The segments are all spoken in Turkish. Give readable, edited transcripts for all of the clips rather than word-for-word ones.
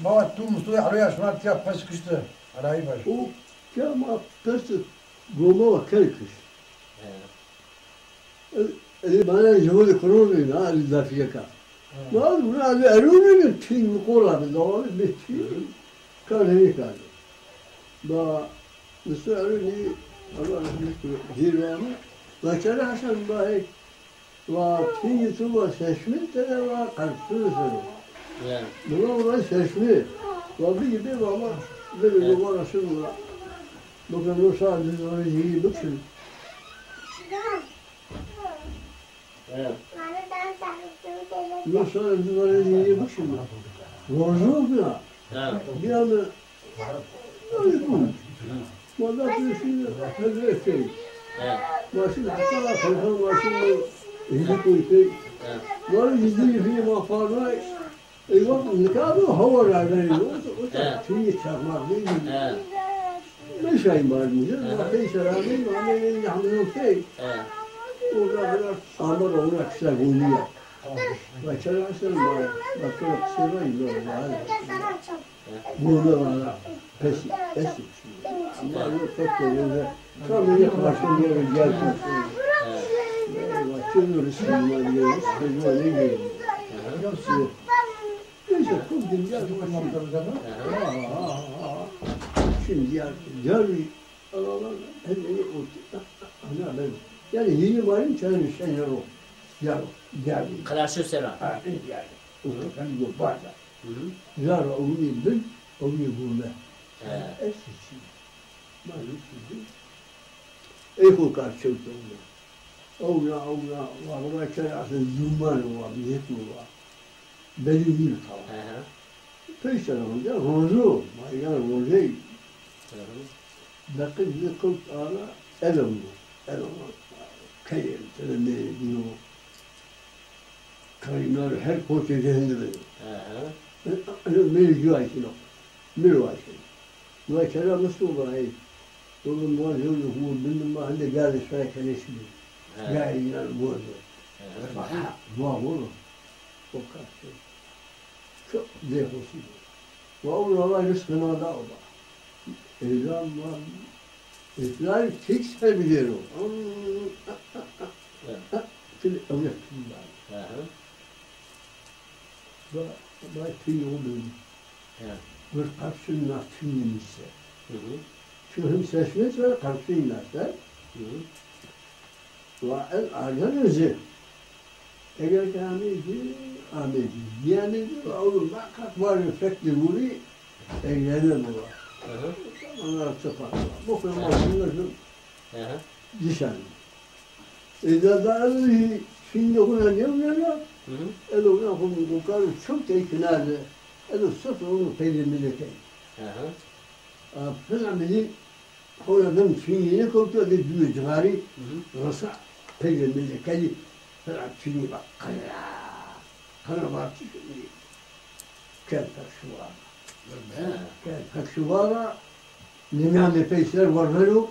ما تو مستوى عليها شمال تيا بس كشته على باش O kama pes goma kelkiş. Bana cevabı kurulmuyor na alizafiyeka. Bazı bunu abi erunun tüm kola bir zaman bir tüm kalemi kaldı. Ba Mustafa eruni Allah rahmet eylesin. Vakara Hasan Bey ve tüm tuba seçmiş de var kalpsizdir. Buna seçmiş. Ve bir gibi ama böyle bir Resulullah. Bugün Musa Aziz'i bakın. Musa Aziz'i bakın. Vazgeçme. Bir anda öyle bu. Valla bir şey hazırlayın. Başın hatta kalkan başın iyi koyuyor. Var ciddi bir mafarlar. Eyvah nikahı hava veriyor. O da şeyi çakmak değil mi? Ne şey var mı? Ne şey var mı? Ne yapıyor ki? O da biraz ama ona kısa geliyor. Başarısın var. Bakın kısa geliyor. Burada var. Peki. Eski. Ama o çok geliyor. Tam bir karşılıyor gelsin. Bakın Müslüman diyor. Müslüman ne diyor? Nasıl? Neyse, çok güzel bir şimdi gel Allah'ın elini ortaya. Ana ben. Yani yeni varım çayını sen yaro. Yaro. Gel. Kılaşı selam. Ha, gel. Ben bu barda. Yaro onu bil, onu bulma. Eski. Malum şimdi. Eko karşılıklı. Oğla, var çay asıl zuman var, niyet mi var? Belli değil tamam. Peyser olunca rozu, yani rozu. Bakın bir kurt ana elem kayır, ne diyor. Kayınlar her poğaça cehennemi. Mevzu ayşin o. Mevzu ayşin. Mesela nasıl olur ay? Onun muazzı olur, benim mahalle geldi şuraya kalesini. Gayriler muazzı. Muazzı olur. O kadar. Çok zevkli. Vallahi rızkına da o da. Elham var. İflar fikse bilir o. Şimdi öyle var. Ba tüy oldu. Bir karşına tüyümse. Çünkü seçmez ve karşıyla da. Ve el ajanızı. Eğer ki ameci, yani oğlum bak var efekti vuri, eğlenir mi var? Onlar çıkar. Bu kadar masumlaşın, dişen. Da şimdi ona ne oluyor? Ona bunu kokar, çok da iknalı. Sırf onu peynirmeli kay. Fılameli, oradan fiilini koktu, bir büyük cigari, rasa peynirmeli kay. Şimdi bak, kana bak şimdi, kelpek şu var. Kelpek şu var, nemâne peysler var veriyor,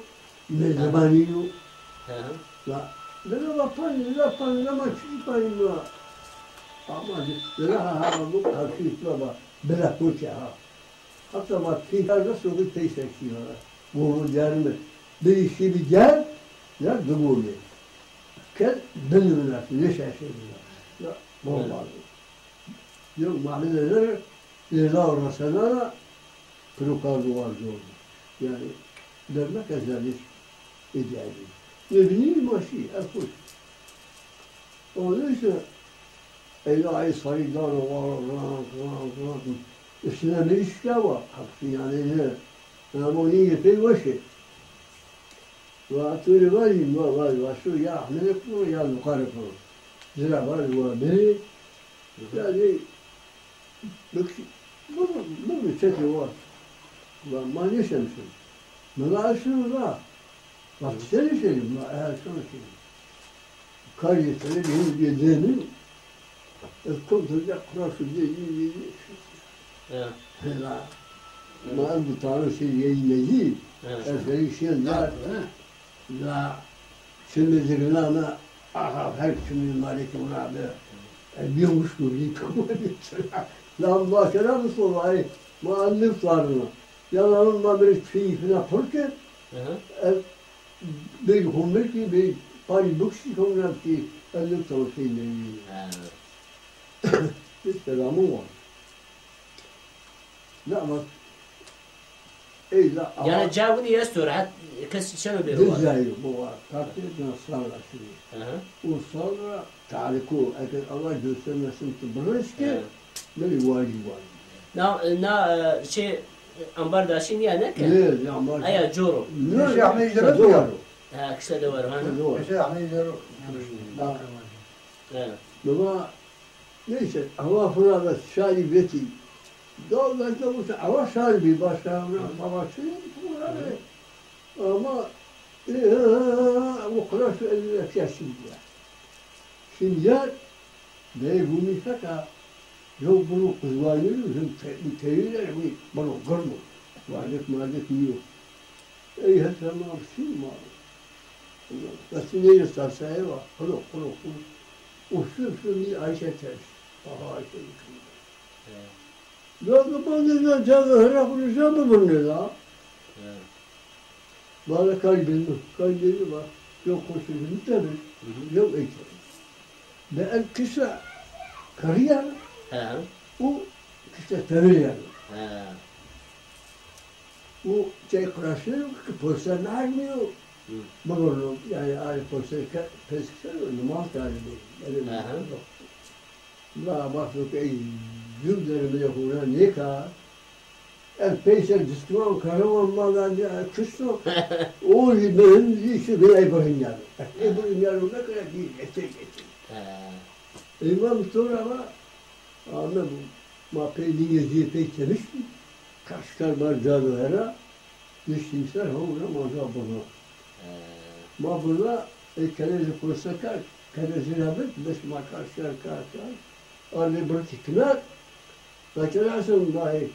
ne zamaniyor. Böyle yapan, ama çıkmayın ya. Ama böyle bu karşıyla bak, böyle koça ha. Hatta bak, fikarda soğuk peysler ki var. Bu derme, bir işi bir gel, ya dıbolu. Kel bilmiyorlar, ne şaşırıyorlar. Ya olmaz. Yok mahalleler, İlah Resulü'ne prokardı vardı oldu. Yani dermek ezeli ihtiyacı. Ne bileyim başı, erkuş. Onun için ilahi sayılar var, üstüne bir işler var. Hakkı yani ne? Ama onu yapayım başı. وأعطوني غالي وشو يا أحملكم يا المقارفة زرع غالي وبري يعني بكشي ما بشكل واحد وما نشمسون ما لا شنو لا ما تشتري شيء ما شنو شيء كاري تري هم يديني الكل ترجع قراش يجي لا ما عنده تعرف شيء يجي الفريق شيء لا şimdi zirvelana aha her kimin maliki ona bir muşkuri Lan başına mı sorayım? Muallif varına. Yalanınla bir keyfine pırken, bir humur ki, bir pari bukşi humur ki, elli tavsiyle yiyor. Bir selamı var. Ne ama Yani cevabını yastur. Kes şunu bir var. Dizayı bu var. Tartışma sonra şimdi. O sonra tariku. Eğer Allah göstermesin ki bırışki, böyle vacip var. Na şey ambar daşin ya ne ki? Ne ambar? Aya joro. Ne yapmayı izlemek Ha kısa da var ha. Ama neyse hava fırada şari beti. Doğrudan da bu hava şari bir başkanına babası ama o kadar şu elinde yaşında. Şimdi ya ne bu misaka yok bunu kızmayı teyirler mi bunu görmüyor. Varlık mallık yiyor. Ey hatırlamam şey mi var? Nasıl ne isterse eva. Kulu. O şu bir Ayşe ters. Aha Ayşe yıkıldı. Ya da bana cevher konuşacağım mı bunu da? Bana kalbini var. Yok konuşuyorum tabii. Yok ekler. Ben kısa kariyer. O kısa tevil o şey kıraşıyor ki polisen vermiyor. Bağırıyor yani aynı polise peskişer numaz tarihi. La bakıyor ki yüzlerimi yapıyor ne kadar. Peyser diskman kahraman mallarca küstü. O benim işi bir İbrahim yani. İbrahim yani ne kadar değil getir. İmam sonra ama anne bu mapeyli geziyi pek demiş mi? Kaşkar var cadılara. Düştüyse havura maza bunu. Ma burada kaleci kursakar, kaleci rabet, beş makar. Ali bıraktıklar. Bakırsın dahi.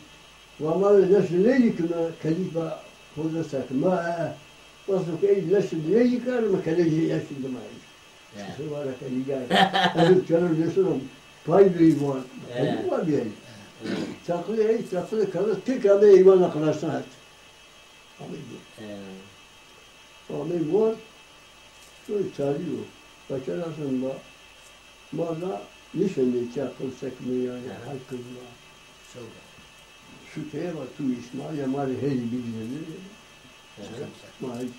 Vama nesli kına kalifa kursak ma nasıl ki nesli yıkar mı kaleci yaşında mı? Şu var kaleci. Evet canım diyorsun. Pay bir var. Bu var bir. Çaklı kalır tek adı eyvana kılarsın et. Abi var. Şöyle çağırıyor. Bakırsın ma. Bana nişanlı çakılsak mı yani halkımla. Şu şeye bak, şu İsmail Yamal her bilgileri maalesef.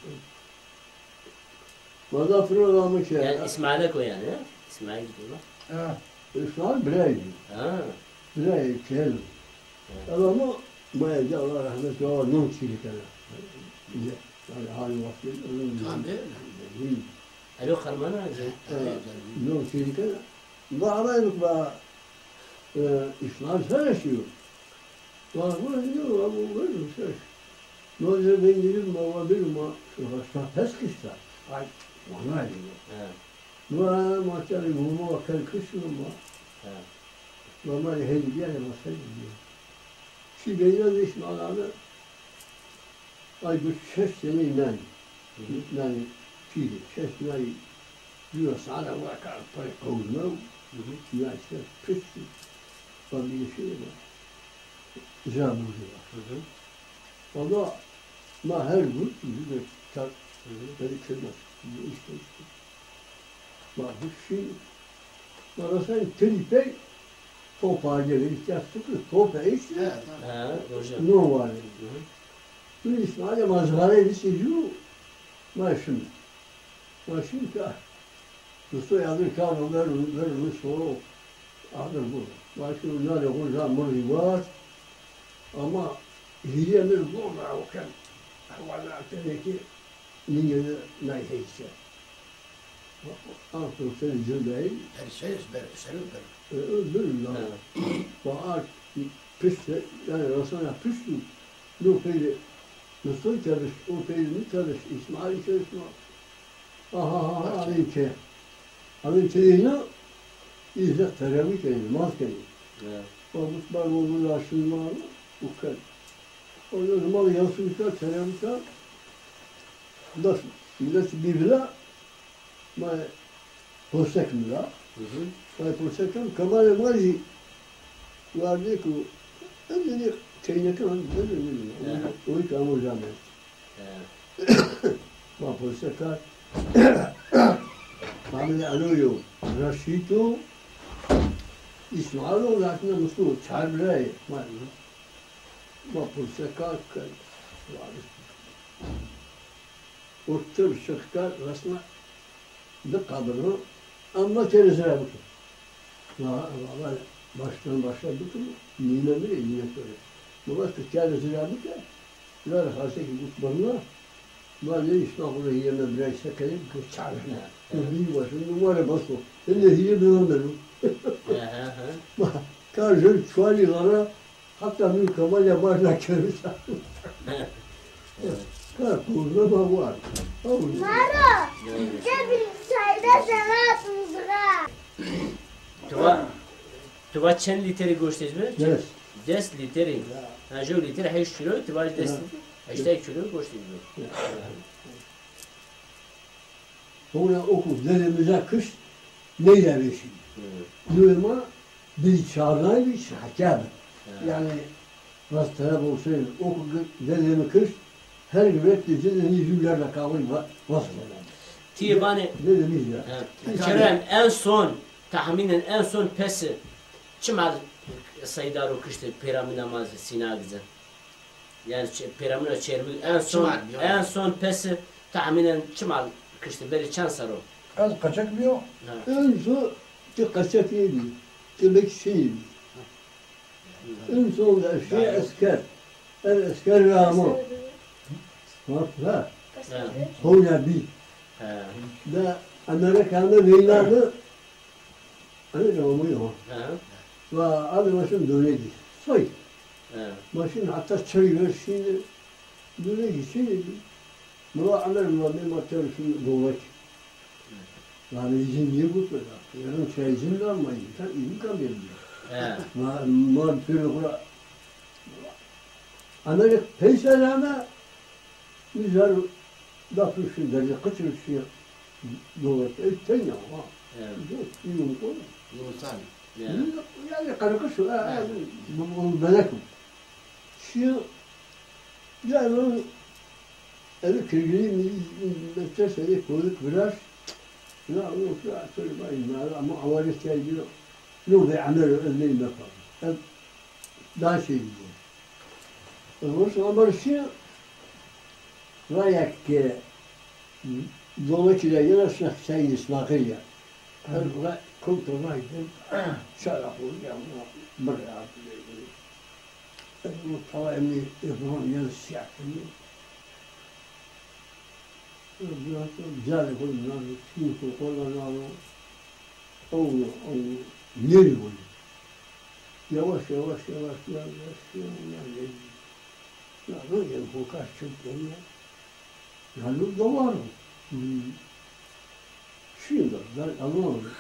Vada fırlamış ya. Yani İsmail'e koy yani. İsmail diyorlar. İsmail bireydi. Birey, kel. Ama bayağı Allah rahmet eylesin, non çilikler. Yani hali vakti. Tabii. Alo karmana acı. Non çilikler. Bağlaydık ba. İsmail söyleşiyor. Var diyor ama böyle bir şey. Ne olacak ben gidip baba benim şu hasta pes kışta. Ay, bana diyor. Var maçları vurma akıl kışıyor mu? Normal hediye masaya gidiyor. Şimdi benim İsmail abi ay bu şeş seneyle yani şimdi şeş seneyle diyor sana vakar pay kovulmam. Ya işte pis. Bana bir şey var. Zamur var. Ama ma her gün bir tak beni kırmaz. İşte. Ma bu şey bana sen tripe topa gelir ihtiyacı topa işte. Ne var? Bu İsmail mazhara bir şey yok. Maşın ka. Dostu yazır kan ver soğuk. Adır bu. Maşın ne olur zamur var. Ama hilemiz zorla okan. Valla ki niye neyse. Artık seni cümleyi. Öldürürler. Bağır pişti. Yani Rasana pişti. Ne peyli. Nasıl çalış? O peylini çalış. İsmail çalışma. Aha alinçe. Alinçe'yle izlek teravih edin. Mazkeni. Babut var onun aşınma var. Bu kadar. O zaman yansımışlar, selammışlar. Das millet birbirine posekmiyor. Posekmiyor. Kemal Emazi vardı ki ben dedi çeyneke var dedim. O ilk ama hocam ma polise kar famile aloyo Rashito İsmail'o zaten Mustafa çarpıray ma polise kar Orta şıkkar rasma da kabını ama çeresine bakın. Valla baştan başladık mı? Nine bile yine söyle. Baba çeresine bakın. Lar hası ki kutbarına. Vallahi İstanbul'a yerine biraz şekerim çarpına. Bir başım numara baso. Elle hiye dönmedim. Karşı çuvalılara hatta mülkama yaparlar körüsa. Kurda da var. Maro, bize bir çayda sana atmışlar. Tuva çend literi goştez mi? Yes. 10 literi. Ha jo literi 8 kilo, tuva 10 literi. 8 kilo goştez mi? Sonra okul derimize kış neyle beşim? Duyma bir çağrına bir şakab. Yani rastlara olsaydı okul derimi kış her gün gece yüzlerle kavga vasıflar. Tiyabani. Ne demiş ya? Kerem en son tahminen en son pesi çimal sayıdar okuştu piramid namazı sinagizin. Yani piramid çerbi en son pesi tahminen çimal okuştu beri çan saro. Az kaçak mı yok? En son ki kaçak yedi. Demek şeydi. En son da şey asker. El asker Ramo. Nasıl? Sonra bir. Da Amerika'da Veyna'da hani Ramo'yu ve adı başın dönedi. Soy. Başın hatta çayıyor şimdi dönedi. Şimdi bu Amerika'da bir materyalin doğmak. Yani izin niye bu kadar? Yarın çay izin vermeyin. Sen iyi kalıyorsun. Mal pürü kura. Amerika peyselame güzel dafışın derece kaçırışı doğru. Sen ya ha. İyi mi konu? Yunusal. Yani karıkı şu. Bu belekum. Şu yani evi kirgili metresi koyduk biraz. Ya o kadar söylemeyin ama avare şey diyor. Ne de amel edeyim bakalım. Daha şey diyor. Ama şey rayak ki dolayısıyla yarasına şey İsmail ya. Her bura kulturaydım. Şarap oluyor. Buraya bu tavayımı yapmam yanı siyahtım. Biraz güzel koydular. Şimdi koydular. O yeri koydu. Yavaş. Ya böyle bu kaç çıktı ya. Yani da var mı? Şimdi ben anlamadım.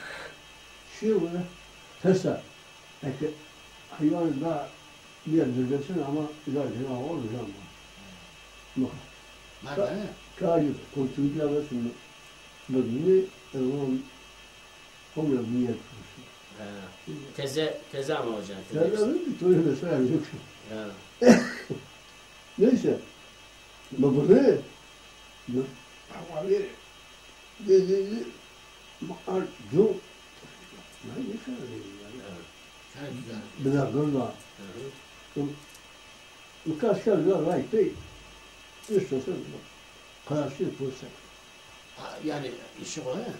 Şimdi tesa. Peki hayvan da bir yerdesin ama ileride olacağım. Bak. Nerede? Kârı kontrolü arasında bölümü komple bir yer kursun. Teze ama hocam. Teza'nın bir türlü mesela yok. Neyse. Babalı. Havali. Dedi. Mağar. Yok. Ne yaşadın ya? Bir dakika da. Birkaç kez daha right değil. İstiyorsan karşı yapılsak. Yani işi o ya.